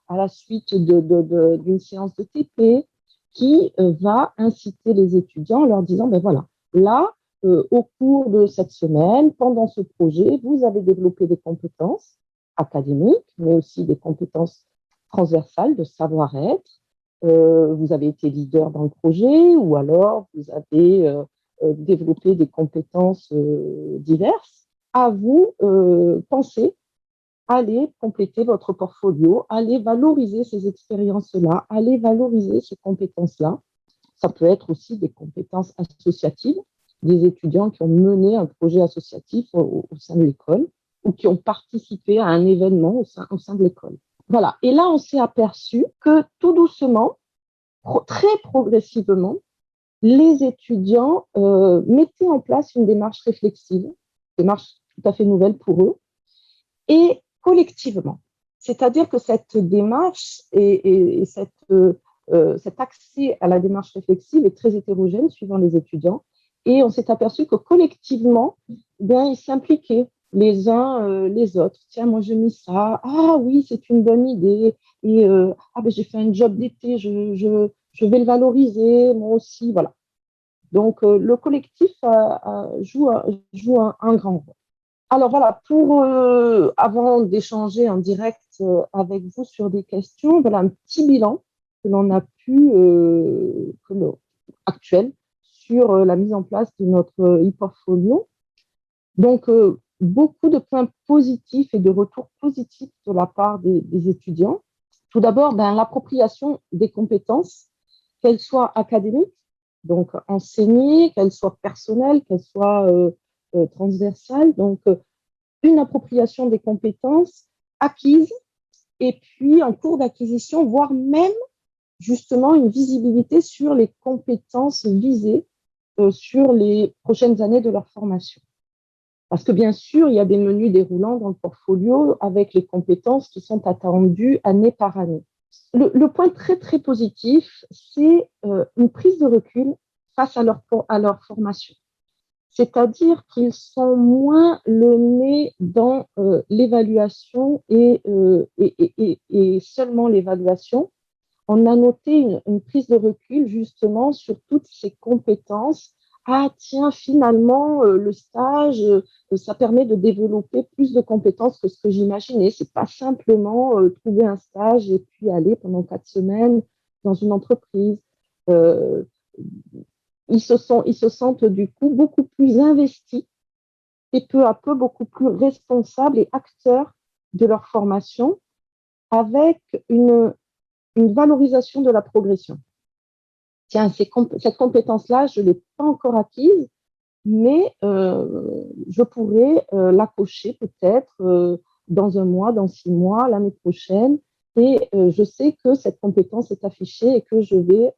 à la suite d'une séance de TP, qui va inciter les étudiants en leur disant, ben voilà, là, au cours de cette semaine, pendant ce projet, vous avez développé des compétences académiques, mais aussi des compétences transversales de savoir-être. Vous avez été leader dans le projet ou alors vous avez développé des compétences diverses. À vous, pensez, allez compléter votre portfolio, allez valoriser ces expériences-là, allez valoriser ces compétences-là. Ça peut être aussi des compétences associatives, des étudiants qui ont mené un projet associatif au sein de l'école ou qui ont participé à un événement au sein de l'école. Voilà. Et là, on s'est aperçu que tout doucement, très progressivement, les étudiants mettaient en place une démarche réflexive, une démarche tout à fait nouvelle pour eux, et collectivement. C'est-à-dire que cette démarche et cet accès à la démarche réflexive est très hétérogène suivant les étudiants. Et on s'est aperçu que collectivement, ils s'impliquaient les uns les autres. Tiens, moi, j'ai mis ça. Ah oui, c'est une bonne idée. Et j'ai fait un job d'été, je vais le valoriser, moi aussi. Voilà. Donc, le collectif joue un grand rôle. Alors voilà, avant d'échanger en direct avec vous sur des questions, voilà un petit bilan que l'on a pu, actuel, sur la mise en place de notre e-portfolio. Donc, beaucoup de points positifs et de retours positifs de la part des étudiants. Tout d'abord, l'appropriation des compétences, qu'elles soient académiques, donc enseignées, qu'elles soient personnelles, qu'elles soient transversales. Donc, une appropriation des compétences acquises et puis en cours d'acquisition, voire même justement une visibilité sur les compétences visées sur les prochaines années de leur formation. Parce que bien sûr, il y a des menus déroulants dans le portfolio avec les compétences qui sont attendues année par année. Le point très, très positif, c'est une prise de recul face à leur formation. C'est-à-dire qu'ils sont moins le nez dans l'évaluation et seulement l'évaluation. On a noté une prise de recul justement sur toutes ces compétences. Ah tiens, finalement, le stage, ça permet de développer plus de compétences que ce que j'imaginais. C'est pas simplement trouver un stage et puis aller pendant 4 semaines dans une entreprise. Ils se sentent du coup beaucoup plus investis et peu à peu beaucoup plus responsables et acteurs de leur formation avec une valorisation de la progression. Tiens, cette compétence-là, je ne l'ai pas encore acquise, mais je pourrais la cocher peut-être dans 1 mois, dans 6 mois, l'année prochaine. Et je sais que cette compétence est affichée et que je vais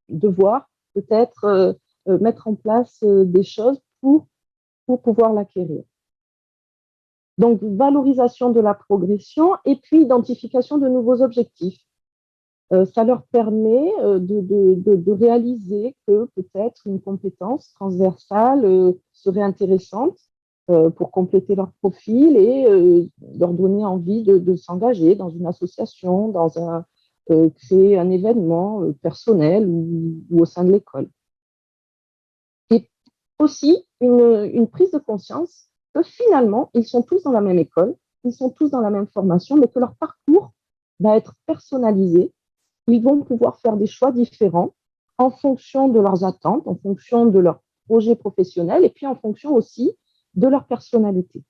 devoir peut-être mettre en place des choses pour pouvoir l'acquérir. Donc, valorisation de la progression et puis identification de nouveaux objectifs. Ça leur permet de réaliser que peut-être une compétence transversale serait intéressante pour compléter leur profil et leur donner envie de s'engager dans une association, créer un événement personnel ou au sein de l'école. Et aussi une prise de conscience que finalement, ils sont tous dans la même école, ils sont tous dans la même formation, mais que leur parcours va être personnalisé. Ils vont pouvoir faire des choix différents en fonction de leurs attentes, en fonction de leur projet professionnel et puis en fonction aussi de leur personnalité.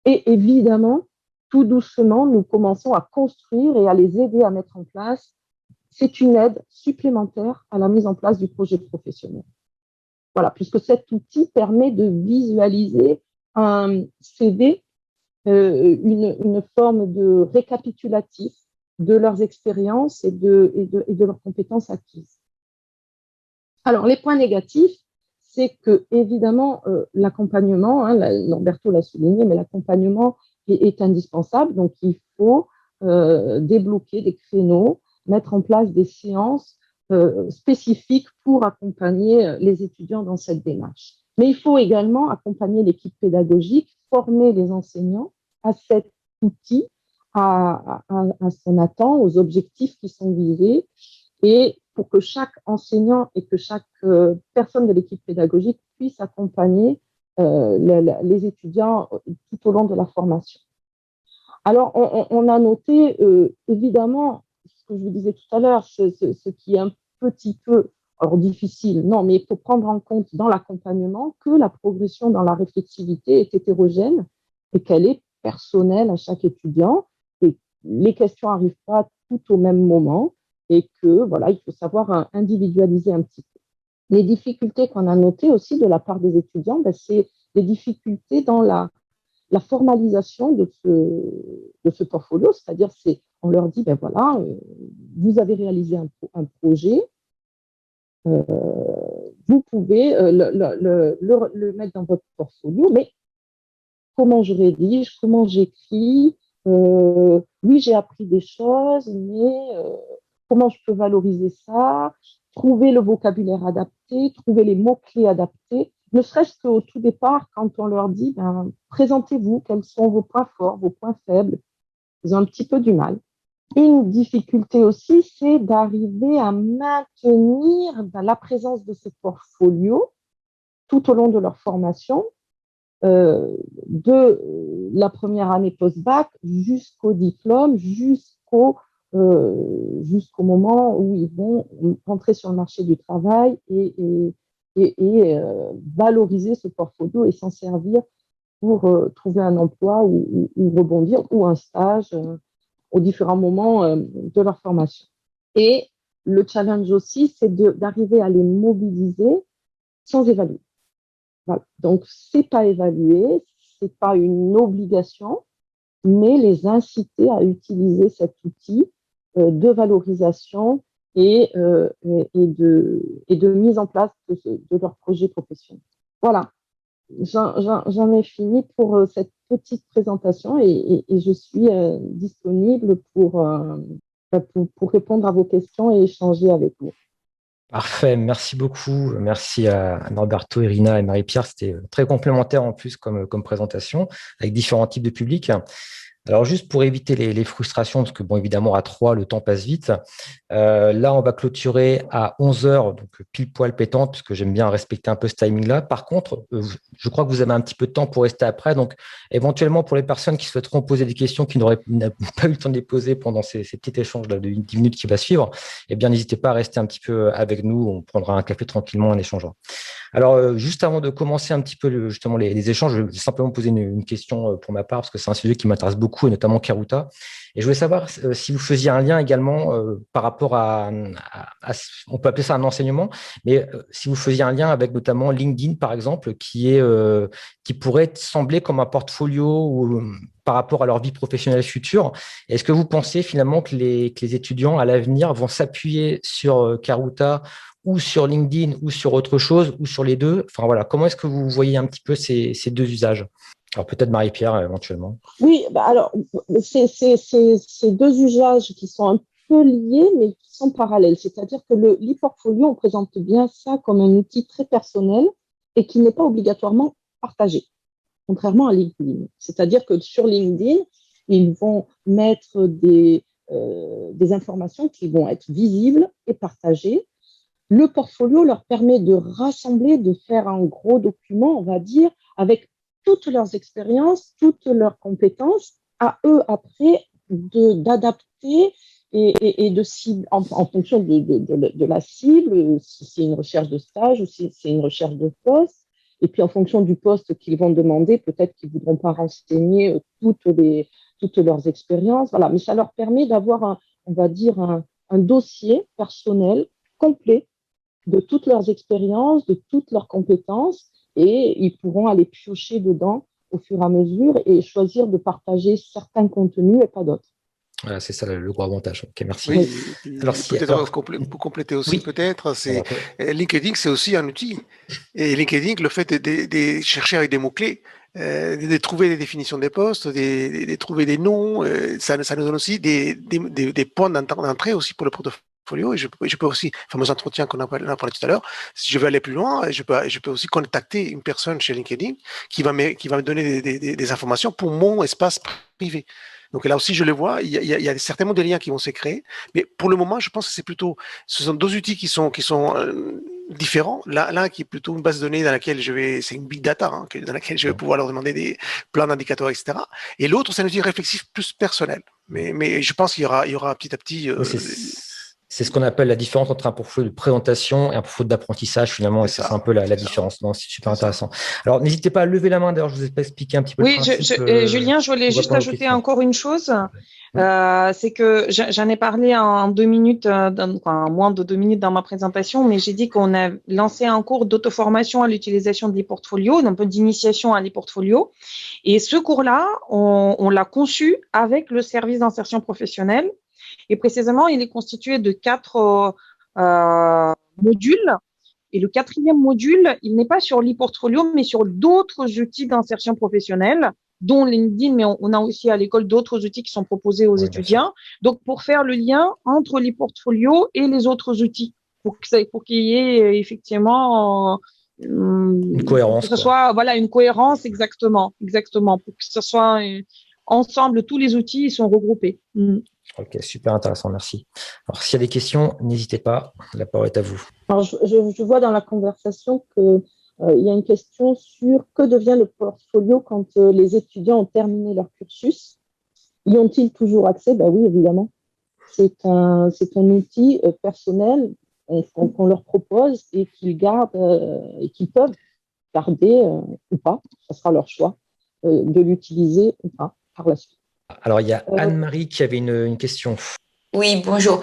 Et évidemment, tout doucement, nous commençons à construire et à les aider à mettre en place. C'est une aide supplémentaire à la mise en place du projet professionnel. Voilà, puisque cet outil permet de visualiser un CV, une forme de récapitulatif de leurs expériences et de leurs compétences acquises. Alors, les points négatifs, c'est que, évidemment, l'accompagnement, Lamberto l'a souligné, mais l'accompagnement est indispensable. Donc, il faut débloquer des créneaux, mettre en place des séances spécifiques pour accompagner les étudiants dans cette démarche. Mais il faut également accompagner l'équipe pédagogique, former les enseignants à cet outil, à ce qu'on attend, aux objectifs qui sont visés, et pour que chaque enseignant et que chaque personne de l'équipe pédagogique puisse accompagner les étudiants tout au long de la formation. Alors, on a noté, évidemment, ce que je vous disais tout à l'heure, ce qui est un petit peu, alors difficile, non, mais il faut prendre en compte dans l'accompagnement que la progression dans la réflexivité est hétérogène et qu'elle est personnelle à chaque étudiant, et les questions n'arrivent pas toutes au même moment, et que, voilà, il faut savoir individualiser un petit peu. Les difficultés qu'on a notées aussi de la part des étudiants, c'est des difficultés dans la formalisation de ce portfolio, c'est-à-dire on leur dit, voilà, vous avez réalisé un projet, vous pouvez le mettre dans votre portfolio, mais comment je rédige, comment j'écris, oui, j'ai appris des choses, mais comment je peux valoriser ça, trouver le vocabulaire adapté, trouver les mots-clés adaptés, ne serait-ce qu'au tout départ, quand on leur dit, présentez-vous, quels sont vos points forts, vos points faibles, ils ont un petit peu du mal. Une difficulté aussi, c'est d'arriver à maintenir la présence de ce portfolio tout au long de leur formation, de la première année post-bac jusqu'au diplôme, jusqu'au moment où ils vont rentrer sur le marché du travail et valoriser ce portfolio et s'en servir pour trouver un emploi ou rebondir ou un stage aux différents moments de leur formation. Et le challenge aussi, c'est d'arriver à les mobiliser sans évaluer. Voilà. Donc, c'est pas évaluer, c'est pas une obligation, mais les inciter à utiliser cet outil de valorisation et de mise en place de leur projet professionnel. Voilà, j'en ai fini pour cette petite présentation et je suis disponible pour répondre à vos questions et échanger avec vous. Parfait, merci beaucoup. Merci à Norberto, Irina et Marie-Pierre. C'était très complémentaire en plus comme présentation, avec différents types de publics. Alors, juste pour éviter les frustrations, parce que, bon, évidemment, à 3, le temps passe vite. Là, on va clôturer à 11 heures, donc pile poil pétante, puisque j'aime bien respecter un peu ce timing-là. Par contre, je crois que vous avez un petit peu de temps pour rester après. Donc, éventuellement, pour les personnes qui souhaiteront poser des questions qui n'auraient pas eu le temps de les poser pendant ces petits échanges de 10 minutes qui va suivre, eh bien, n'hésitez pas à rester un petit peu avec nous. On prendra un café tranquillement en échangeant. Alors, juste avant de commencer un petit peu justement les échanges, je vais simplement poser une question pour ma part, parce que c'est un sujet qui m'intéresse beaucoup, et notamment Karuta. Et je voulais savoir si vous faisiez un lien également par rapport on peut appeler ça un enseignement, mais si vous faisiez un lien avec notamment LinkedIn, par exemple, qui pourrait sembler comme un portfolio ou par rapport à leur vie professionnelle future. Est-ce que vous pensez finalement que les étudiants à l'avenir vont s'appuyer sur Karuta ou sur LinkedIn ou sur autre chose ou sur les deux? Enfin voilà, comment est-ce que vous voyez un petit peu ces deux usages? Alors peut-être Marie-Pierre éventuellement. Oui, alors c'est deux usages qui sont un peu liés mais qui sont parallèles. C'est-à-dire que l'e-portfolio, on présente bien ça comme un outil très personnel et qui n'est pas obligatoirement partagé, contrairement à LinkedIn. C'est-à-dire que sur LinkedIn, ils vont mettre des informations qui vont être visibles et partagées. Le portfolio leur permet de rassembler, de faire un gros document, on va dire, avec toutes leurs expériences, toutes leurs compétences, à eux après d'adapter et de cible en fonction de la cible, si c'est une recherche de stage ou si c'est une recherche de poste. Et puis en fonction du poste qu'ils vont demander, peut-être qu'ils ne voudront pas renseigner toutes leurs expériences. Voilà. Mais ça leur permet d'avoir, on va dire, un dossier personnel complet de toutes leurs expériences, de toutes leurs compétences, et ils pourront aller piocher dedans au fur et à mesure et choisir de partager certains contenus et pas d'autres. Voilà, c'est ça le gros avantage. Ok, merci. Oui, Alors, pour compléter aussi, oui, peut-être, c'est LinkedIn, c'est aussi un outil. Et LinkedIn, le fait de chercher avec des mots-clés, de trouver des définitions des postes, de trouver des noms, ça nous donne aussi des points d'entrée aussi pour le portfolio. Et je peux aussi, fameux entretien qu'on a parlé tout à l'heure, si je veux aller plus loin, je peux aussi contacter une personne chez LinkedIn qui va me donner des informations pour mon espace privé. Donc là aussi, je le vois, il y a certainement des liens qui vont se créer, mais pour le moment, je pense que ce sont deux outils qui sont différents. L'un qui est plutôt une base de données dans laquelle c'est une big data, hein, dans laquelle je vais pouvoir leur demander plein d'indicateurs, etc. Et l'autre, c'est un outil réflexif plus personnel. Mais je pense qu'il y aura petit à petit. C'est ce qu'on appelle la différence entre un portfolio de présentation et un portfolio d'apprentissage, finalement. Et c'est un peu la différence. Non, c'est super intéressant. Alors, n'hésitez pas à lever la main. D'ailleurs, je vous ai pas expliqué un petit peu le principe. Julien, je voulais juste ajouter encore une chose. C'est que j'en ai parlé en 2 minutes, moins de 2 minutes dans ma présentation, mais j'ai dit qu'on a lancé un cours d'auto-formation à l'utilisation des portfolios, un peu d'initiation à les portfolios. Et ce cours-là, on l'a conçu avec le service d'insertion professionnelle. Et précisément, il est constitué de 4 modules. Et le 4e module, il n'est pas sur l'e-portfolio, mais sur d'autres outils d'insertion professionnelle, dont LinkedIn, mais on a aussi à l'école d'autres outils qui sont proposés aux étudiants. Donc, pour faire le lien entre l'e-portfolio et les autres outils, pour qu'il y ait effectivement une cohérence. Que ce soit une cohérence, exactement, pour que ce soit ensemble, tous les outils sont regroupés. Ok, super intéressant, merci. Alors, s'il y a des questions, n'hésitez pas, la parole est à vous. Alors, je vois dans la conversation qu'il y a une question sur que devient le portfolio quand les étudiants ont terminé leur cursus. Y ont-ils toujours accès? Ben oui, évidemment. C'est un outil personnel qu'on leur propose et qu'ils gardent et qu'ils peuvent garder ou pas, ça sera leur choix. de l'utiliser ou pas par la suite. Alors, il y a Anne-Marie qui avait une question. Oui, bonjour.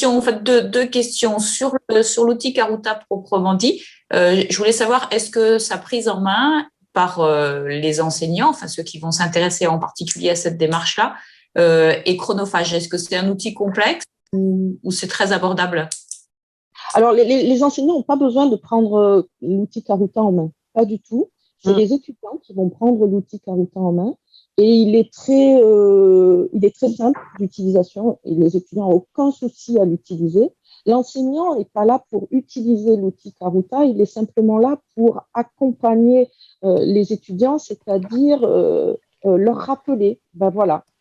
En fait, deux questions sur l'outil Karuta proprement dit. Je voulais savoir, est-ce que sa prise en main par les enseignants, enfin ceux qui vont s'intéresser en particulier à cette démarche-là, est chronophage? Est-ce que c'est un outil complexe ou c'est très abordable? Alors, les enseignants n'ont pas besoin de prendre l'outil Karuta en main, pas du tout. C'est les étudiants qui vont prendre l'outil Karuta en main et il est très simple d'utilisation et les étudiants n'ont aucun souci à l'utiliser. L'enseignant n'est pas là pour utiliser l'outil Karuta, il est simplement là pour accompagner les étudiants, c'est-à-dire leur rappeler,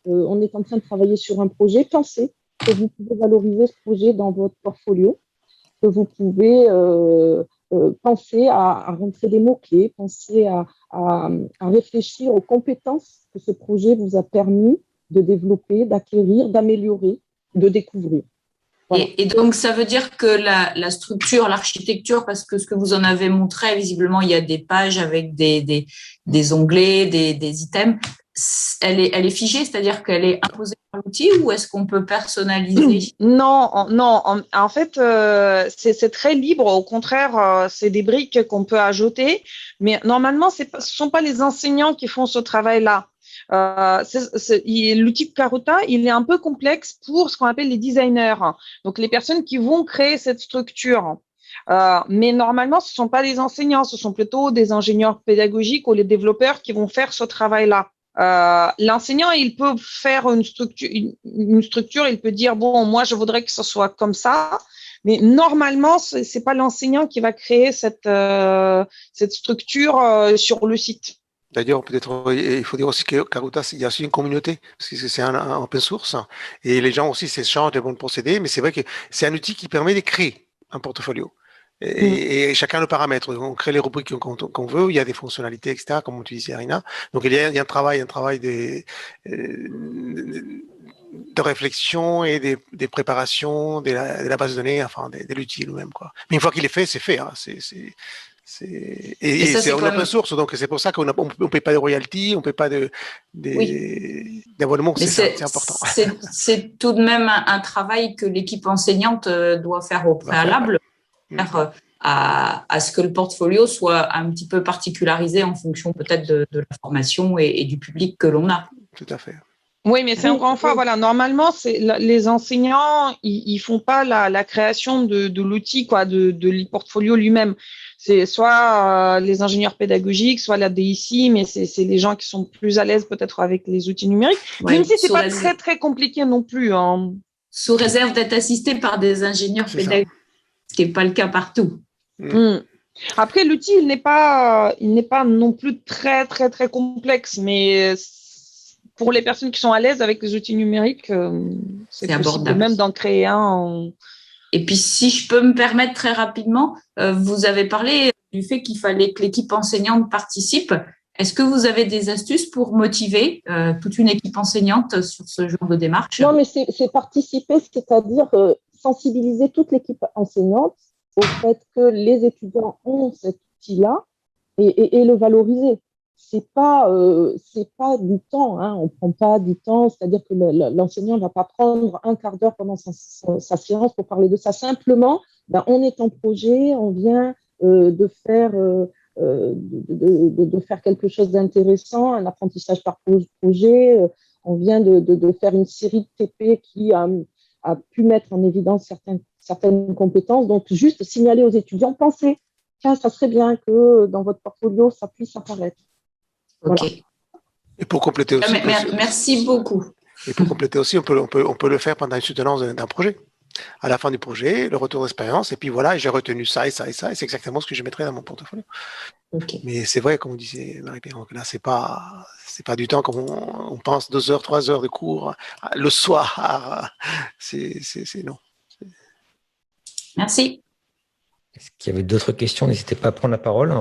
on est en train de travailler sur un projet, pensez que vous pouvez valoriser ce projet dans votre portfolio, que vous pouvez penser à rentrer des mots-clés, penser à réfléchir aux compétences que ce projet vous a permis de développer, d'acquérir, d'améliorer, de découvrir. Voilà. Et donc, ça veut dire que la structure, l'architecture, parce que ce que vous en avez montré, visiblement, il y a des pages avec des onglets, des items, elle est figée, c'est-à-dire qu'elle est imposée par l'outil ou est-ce qu'on peut personnaliser? Non. En fait, c'est très libre. Au contraire, c'est des briques qu'on peut ajouter. Mais normalement, ce sont pas les enseignants qui font ce travail-là. L'outil Karuta, il est un peu complexe pour ce qu'on appelle les designers. Donc, les personnes qui vont créer cette structure. Mais normalement, ce ne sont pas les enseignants, ce sont plutôt des ingénieurs pédagogiques ou les développeurs qui vont faire ce travail-là. L'enseignant, il peut faire une structure, il peut dire bon, moi, je voudrais que ce soit comme ça. Mais normalement, c'est pas l'enseignant qui va créer cette structure sur le site. D'ailleurs, peut-être, il faut dire aussi que Karuta, il y a aussi une communauté, parce que c'est un open source, et les gens aussi s'échangent des bons procédés, mais c'est vrai que c'est un outil qui permet de créer un portfolio. Et chacun le paramètre. On crée les rubriques qu'on veut, il y a des fonctionnalités, etc., comme tu disais, Arina. Donc, il y a un travail de réflexion et des préparations de la base de données, enfin, de l'outil lui-même, quoi. Mais une fois qu'il est fait, c'est fait, hein. C'est en open source, donc c'est pour ça qu'on ne paye pas de royalties, on ne paye pas d'abonnement, c'est important. C'est tout de même un travail que l'équipe enseignante doit faire au préalable, à ce que le portfolio soit un petit peu particularisé en fonction peut-être de la formation et du public que l'on a. Tout à fait. Oui, mais c'est encore une fois, voilà, normalement, les enseignants, ils font pas la création de l'outil, quoi, de l'e-portfolio lui-même. C'est soit les ingénieurs pédagogiques, soit la DIC, mais c'est les gens qui sont plus à l'aise peut-être avec les outils numériques. Ouais, même si c'est pas très, très compliqué non plus, hein. Sous réserve d'être assisté par des ingénieurs pédagogiques, ce qui n'est pas le cas partout. Après, l'outil, il n'est pas non plus très, très, très complexe, mais pour les personnes qui sont à l'aise avec les outils numériques, c'est possible même d'en créer un. Et puis, si je peux me permettre très rapidement, vous avez parlé du fait qu'il fallait que l'équipe enseignante participe. Est-ce que vous avez des astuces pour motiver toute une équipe enseignante sur ce genre de démarche? Non, mais c'est participer, c'est-à-dire sensibiliser toute l'équipe enseignante au fait que les étudiants ont cet outil-là et le valoriser. C'est pas du temps, hein, on prend pas du temps, c'est-à-dire que l'enseignant ne va pas prendre un quart d'heure pendant sa séance pour parler de ça. Simplement, on est en projet, on vient de faire quelque chose d'intéressant, un apprentissage par projet, on vient de faire une série de TP qui a pu mettre en évidence certaines compétences. Donc, juste signaler aux étudiants, pensez, tiens, ça serait bien que dans votre portfolio, ça puisse apparaître. Ok. Voilà. Et pour compléter aussi. Merci beaucoup. Et pour compléter aussi, on peut le faire pendant une soutenance d'un projet. À la fin du projet, le retour d'expérience, et puis voilà, j'ai retenu ça et ça et ça, et c'est exactement ce que je mettrai dans mon portfolio. Okay. Mais c'est vrai, comme disait Marie-Pierre, là, c'est pas du temps comme on pense 2 heures, 3 heures de cours le soir. C'est non. Merci. Est-ce qu'il y avait d'autres questions? N'hésitez pas à prendre la parole.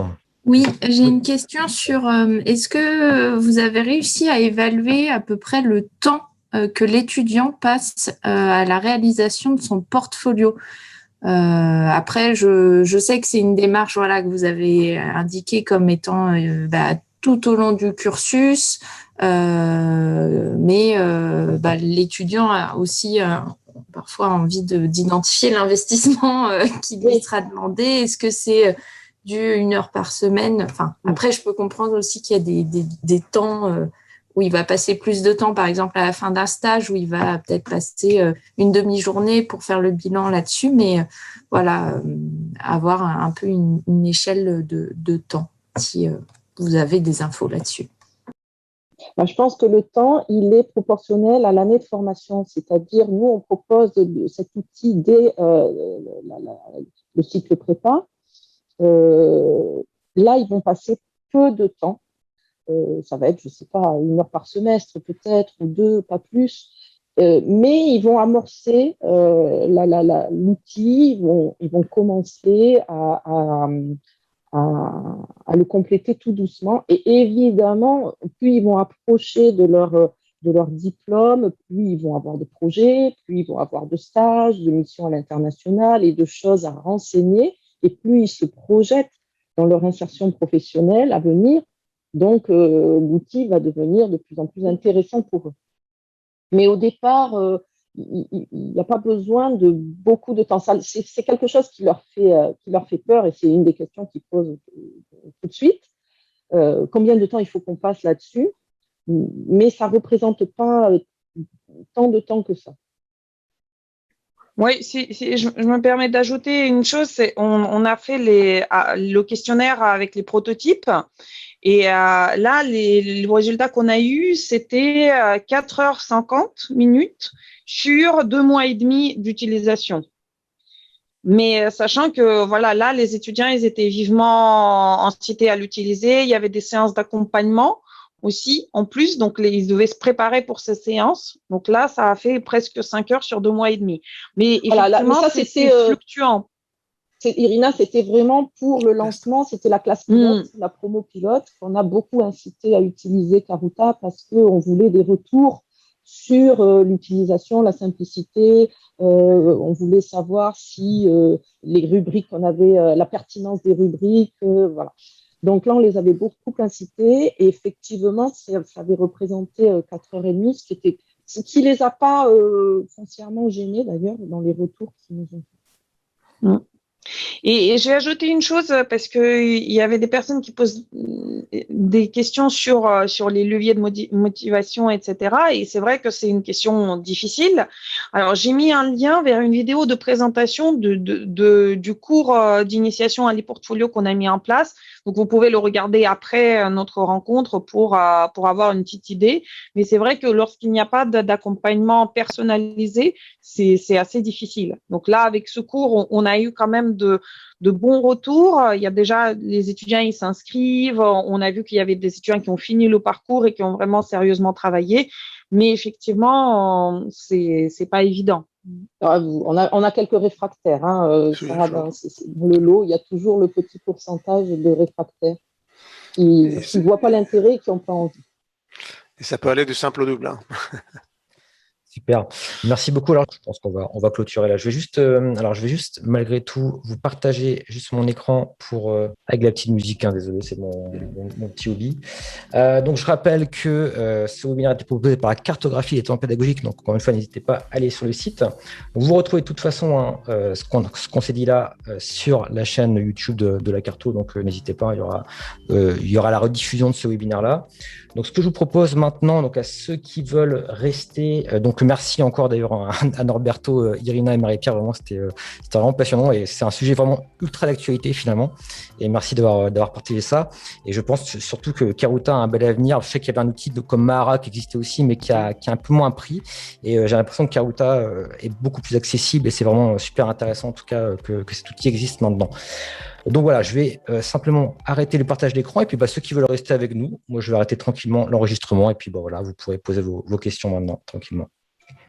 Oui, j'ai une question sur est-ce que vous avez réussi à évaluer à peu près le temps que l'étudiant passe à la réalisation de son portfolio? Après, je sais que c'est une démarche que vous avez indiquée comme étant tout au long du cursus, mais l'étudiant a aussi parfois envie d'identifier l'investissement qui lui sera demandé. Est-ce que c'est du 1 heure par semaine? Enfin, après, je peux comprendre aussi qu'il y a des temps où il va passer plus de temps, par exemple à la fin d'un stage, où il va peut-être passer une demi-journée pour faire le bilan là-dessus, mais avoir un peu une échelle de temps, si vous avez des infos là-dessus. Je pense que le temps, il est proportionnel à l'année de formation, c'est-à-dire nous, on propose cet outil dès le cycle prépa. Là, ils vont passer peu de temps. Ça va être, je ne sais pas, 1 heure par semestre peut-être, ou 2, pas plus. Mais ils vont amorcer l'outil, ils vont commencer à le compléter tout doucement. Et évidemment, plus ils vont approcher de leur diplôme, plus ils vont avoir de projets, plus ils vont avoir de stages, de missions à l'international et de choses à renseigner, et plus ils se projettent dans leur insertion professionnelle à venir. Donc, l'outil va devenir de plus en plus intéressant pour eux. Mais au départ, il n'y a pas besoin de beaucoup de temps. C'est quelque chose qui leur fait peur, et c'est une des questions qu'ils posent tout de suite. Combien de temps il faut qu'on passe là-dessus? Mais ça ne représente pas tant de temps que ça. Oui, je me permets d'ajouter une chose, on a fait le questionnaire avec les prototypes, et là, les résultats qu'on a eus, c'était 4h50 sur 2 mois et demi d'utilisation. Mais sachant que voilà, là, les étudiants, ils étaient vivement incités à l'utiliser. Il y avait des séances d'accompagnement aussi en plus, donc ils devaient se préparer pour ces séances. Donc là, ça a fait presque 5 heures sur 2 mois et demi. Mais effectivement, ça, c'est fluctuant. Irina, c'était vraiment pour le lancement, c'était la classe pilote, la promo pilote, qu'on a beaucoup incité à utiliser Karuta parce qu'on voulait des retours sur l'utilisation, la simplicité. On voulait savoir si les rubriques, on avait la pertinence des rubriques, voilà. Donc là, on les avait beaucoup incités, et effectivement, ça avait représenté 4h30, ce qui les a pas foncièrement gênés d'ailleurs dans les retours qu'ils nous ont fait. Et j'ai ajouté une chose parce que il y avait des personnes qui posent des questions sur les leviers de motivation, etc. Et c'est vrai que c'est une question difficile. Alors j'ai mis un lien vers une vidéo de présentation du cours d'initiation à l'e-portfolio qu'on a mis en place. Donc vous pouvez le regarder après notre rencontre pour avoir une petite idée. Mais c'est vrai que lorsqu'il n'y a pas d'accompagnement personnalisé, c'est assez difficile. Donc là, avec ce cours, on a eu quand même de bons retours. Il y a déjà les étudiants, ils s'inscrivent. On a vu qu'il y avait des étudiants qui ont fini le parcours et qui ont vraiment sérieusement travaillé. Mais effectivement, c'est pas évident. On a quelques réfractaires. Dans le lot, il y a toujours le petit pourcentage de réfractaires qui ne voient pas l'intérêt et qui n'ont pas envie. Et ça peut aller du simple au double. Hein. Super, merci beaucoup. Alors, je pense qu'on va clôturer là. Je vais juste malgré tout vous partager juste mon écran avec la petite musique. Hein, désolé, c'est mon petit hobby. Donc, je rappelle que ce webinaire a été proposé par la cartographie des temps pédagogiques. Donc, encore une fois, n'hésitez pas à aller sur le site. Vous retrouvez de toute façon ce qu'on s'est dit là sur la chaîne YouTube de la Carto. Donc, n'hésitez pas, il y aura la rediffusion de ce webinaire là. Donc, ce que je vous propose maintenant, donc à ceux qui veulent rester, donc merci encore d'ailleurs à Norberto, Irina et Marie-Pierre, vraiment c'était vraiment passionnant et c'est un sujet vraiment ultra d'actualité finalement. Et merci d'avoir partagé ça. Et je pense surtout que Karuta a un bel avenir. Je sais qu'il y avait un outil comme Mahara qui existait aussi, mais qui a un peu moins pris. Et j'ai l'impression que Karuta est beaucoup plus accessible et c'est vraiment super intéressant en tout cas que cet outil existe maintenant. Donc voilà, je vais simplement arrêter le partage d'écran et puis ceux qui veulent rester avec nous, moi je vais arrêter tranquillement l'enregistrement et puis voilà, vous pourrez poser vos questions maintenant tranquillement.